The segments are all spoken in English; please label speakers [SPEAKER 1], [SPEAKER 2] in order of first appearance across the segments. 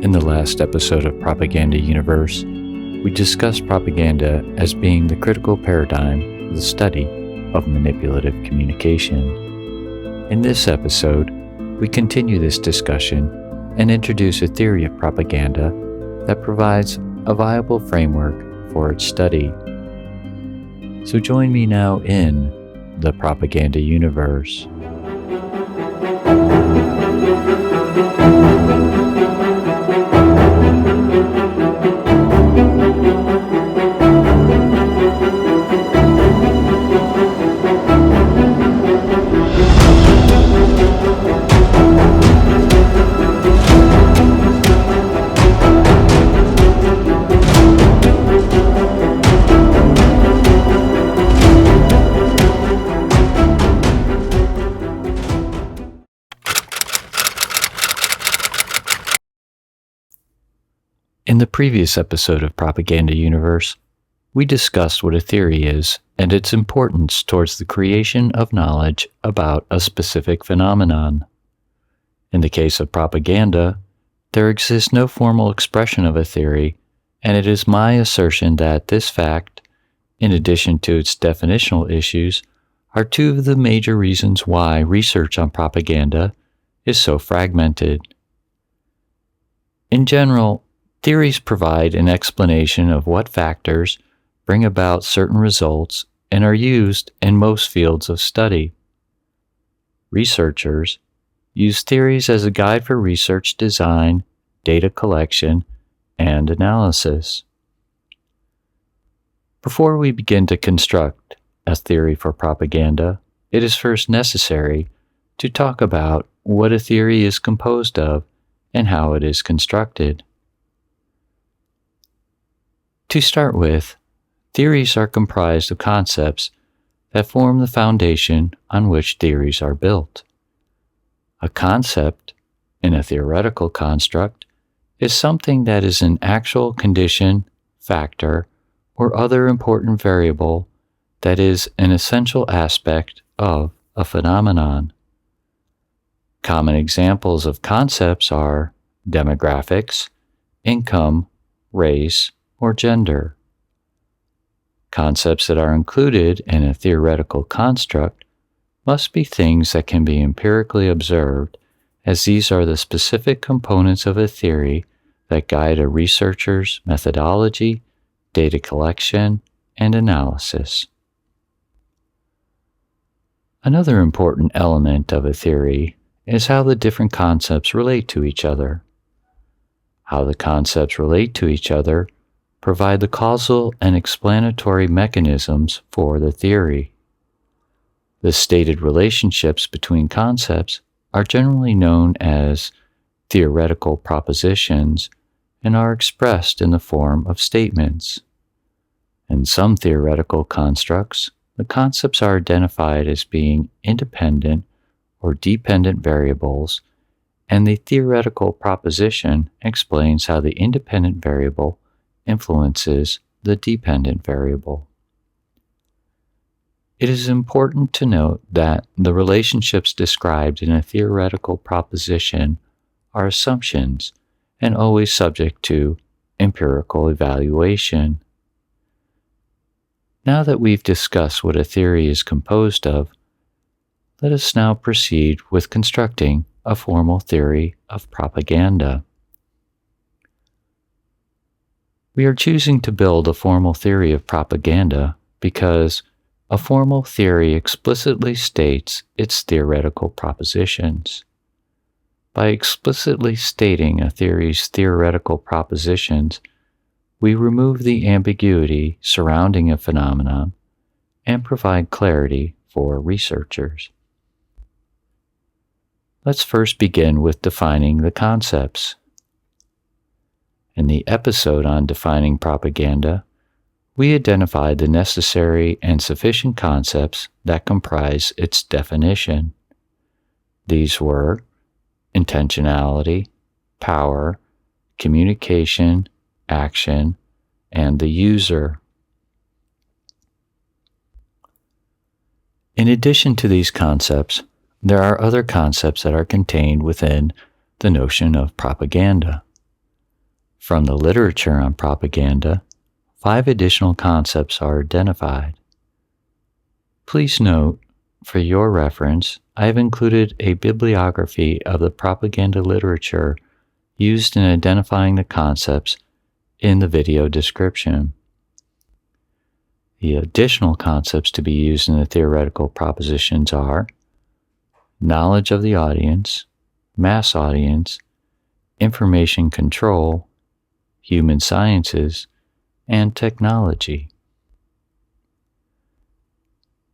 [SPEAKER 1] In the last episode of Propaganda Universe, we discussed propaganda as being the critical paradigm of the study of manipulative communication. In this episode, we continue this discussion and introduce a theory of propaganda that provides a viable framework for its study. So join me now in the Propaganda Universe. In the previous episode of Propaganda Universe, we discussed what a theory is and its importance towards the creation of knowledge about a specific phenomenon. In the case of propaganda, there exists no formal expression of a theory, and it is my assertion that this fact, in addition to its definitional issues, are two of the major reasons why research on propaganda is so fragmented. In general, theories provide an explanation of what factors bring about certain results and are used in most fields of study. Researchers use theories as a guide for research design, data collection, and analysis. Before we begin to construct a theory for propaganda, it is first necessary to talk about what a theory is composed of and how it is constructed. To start with, theories are comprised of concepts that form the foundation on which theories are built. A concept, in a theoretical construct, is something that is an actual condition, factor, or other important variable that is an essential aspect of a phenomenon. Common examples of concepts are demographics, income, race, or gender. Concepts that are included in a theoretical construct must be things that can be empirically observed, as these are the specific components of a theory that guide a researcher's methodology, data collection, and analysis. Another important element of a theory is how the different concepts relate to each other. How the concepts relate to each other provide the causal and explanatory mechanisms for the theory. The stated relationships between concepts are generally known as theoretical propositions and are expressed in the form of statements. In some theoretical constructs, the concepts are identified as being independent or dependent variables, and the theoretical proposition explains how the independent variable influences the dependent variable. It is important to note that the relationships described in a theoretical proposition are assumptions and always subject to empirical evaluation. Now that we've discussed what a theory is composed of, let us now proceed with constructing a formal theory of propaganda. We are choosing to build a formal theory of propaganda because a formal theory explicitly states its theoretical propositions. By explicitly stating a theory's theoretical propositions, we remove the ambiguity surrounding a phenomenon and provide clarity for researchers. Let's first begin with defining the concepts. In the episode on defining propaganda, we identified the necessary and sufficient concepts that comprise its definition. These were intentionality, power, communication, action, and the user. In addition to these concepts, there are other concepts that are contained within the notion of propaganda. From the literature on propaganda, 5 additional concepts are identified. Please note, for your reference, I have included a bibliography of the propaganda literature used in identifying the concepts in the video description. The additional concepts to be used in the theoretical propositions are knowledge of the audience, mass audience, information control, human sciences, and technology.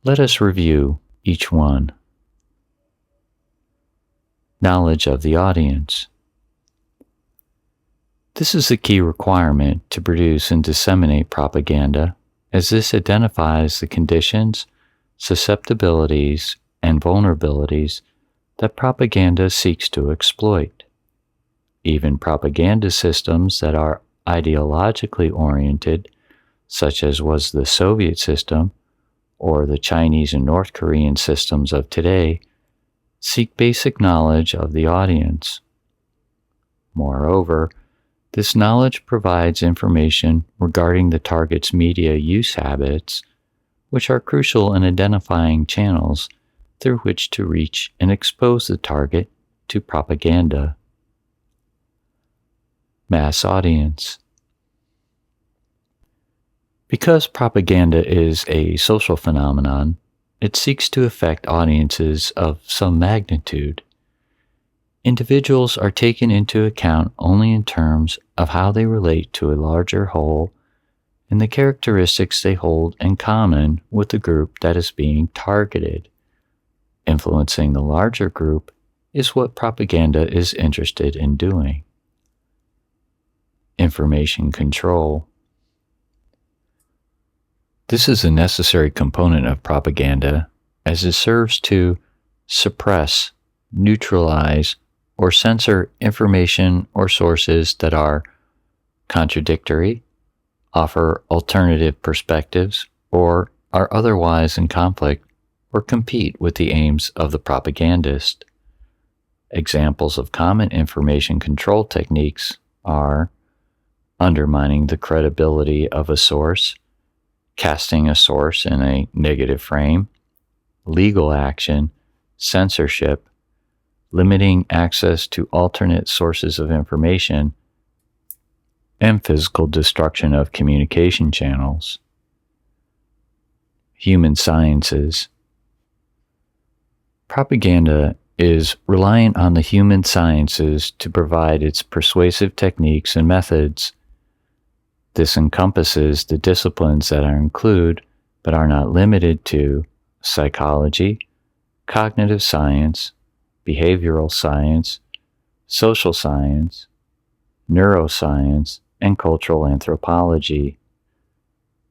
[SPEAKER 1] Let us review each one. Knowledge of the audience. This is a key requirement to produce and disseminate propaganda, as this identifies the conditions, susceptibilities, and vulnerabilities that propaganda seeks to exploit. Even propaganda systems that are ideologically oriented, such as was the Soviet system or the Chinese and North Korean systems of today, seek basic knowledge of the audience. Moreover, this knowledge provides information regarding the target's media use habits, which are crucial in identifying channels through which to reach and expose the target to propaganda. Mass audience. Because propaganda is a social phenomenon, it seeks to affect audiences of some magnitude. Individuals are taken into account only in terms of how they relate to a larger whole and the characteristics they hold in common with the group that is being targeted. Influencing the larger group is what propaganda is interested in doing. Information control. This is a necessary component of propaganda, as it serves to suppress, neutralize, or censor information or sources that are contradictory, offer alternative perspectives, or are otherwise in conflict or compete with the aims of the propagandist. Examples of common information control techniques are undermining the credibility of a source, casting a source in a negative frame, legal action, censorship, limiting access to alternate sources of information, and physical destruction of communication channels. Human sciences. Propaganda is reliant on the human sciences to provide its persuasive techniques and methods. This encompasses the disciplines that include, but are not limited to, psychology, cognitive science, behavioral science, social science, neuroscience, and cultural anthropology.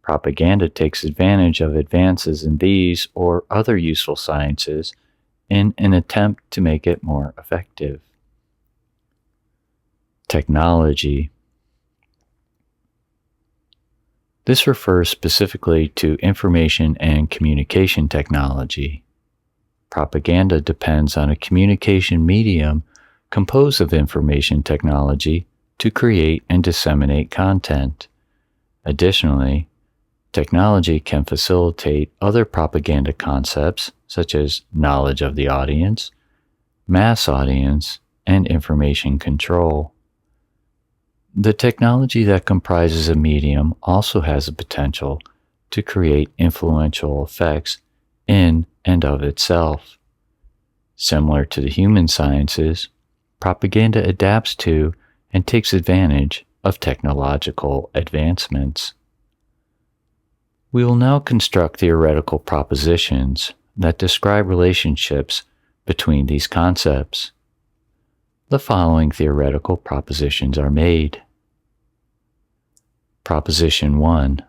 [SPEAKER 1] Propaganda takes advantage of advances in these or other useful sciences in an attempt to make it more effective. Technology. This refers specifically to information and communication technology. Propaganda depends on a communication medium composed of information technology to create and disseminate content. Additionally, technology can facilitate other propaganda concepts such as knowledge of the audience, mass audience, and information control. The technology that comprises a medium also has the potential to create influential effects in and of itself. Similar to the human sciences, propaganda adapts to and takes advantage of technological advancements. We will now construct theoretical propositions that describe relationships between these concepts. The following theoretical propositions are made. Proposition 1.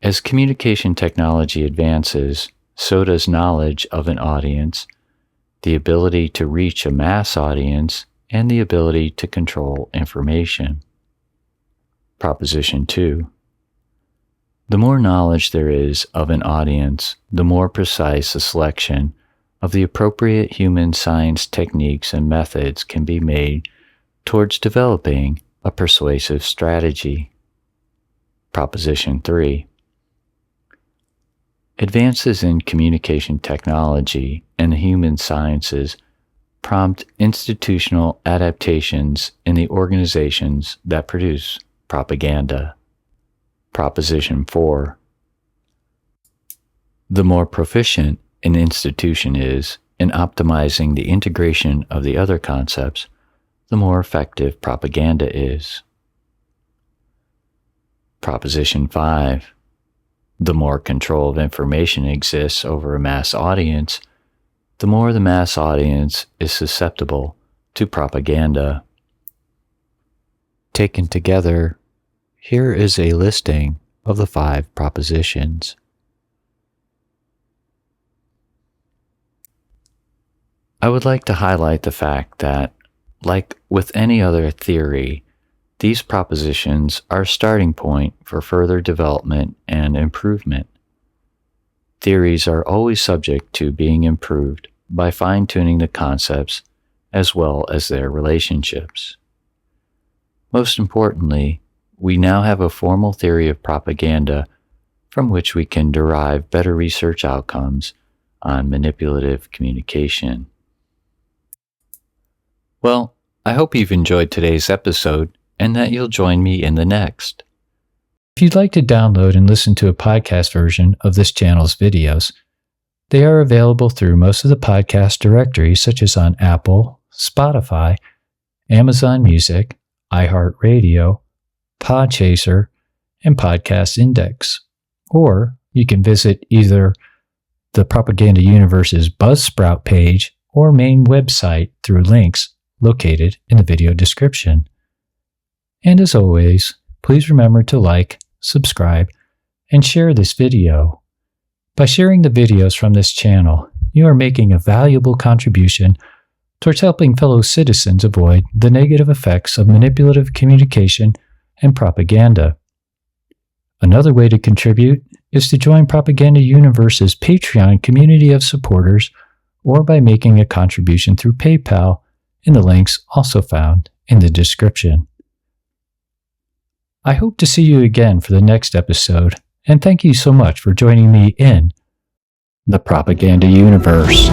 [SPEAKER 1] As communication technology advances, so does knowledge of an audience, the ability to reach a mass audience, and the ability to control information. Proposition 2. The more knowledge there is of an audience, the more precise a selection of the appropriate human science techniques and methods can be made towards developing a persuasive strategy. Proposition 3. Advances in communication technology and the human sciences prompt institutional adaptations in the organizations that produce propaganda. Proposition 4. The more proficient an institution is in optimizing the integration of the other concepts, the more effective propaganda is. Proposition 5. The more control of information exists over a mass audience, the more the mass audience is susceptible to propaganda. Taken together, here is a listing of the 5 propositions. I would like to highlight the fact that, like with any other theory, these propositions are a starting point for further development and improvement. Theories are always subject to being improved by fine-tuning the concepts as well as their relationships. Most importantly, we now have a formal theory of propaganda from which we can derive better research outcomes on manipulative communication. Well, I hope you've enjoyed today's episode and that you'll join me in the next. If you'd like to download and listen to a podcast version of this channel's videos, they are available through most of the podcast directories such as on Apple, Spotify, Amazon Music, iHeartRadio, Podchaser, and Podcast Index. Or you can visit either the Propaganda Universe's Buzzsprout page or main website through links located in the video description. And as always, please remember to like, subscribe, and share this video. By sharing the videos from this channel, you are making a valuable contribution towards helping fellow citizens avoid the negative effects of manipulative communication and propaganda. Another way to contribute is to join Propaganda Universe's Patreon community of supporters or by making a contribution through PayPal in the links also found in the description. I hope to see you again for the next episode, and thank you so much for joining me in the Propaganda Universe.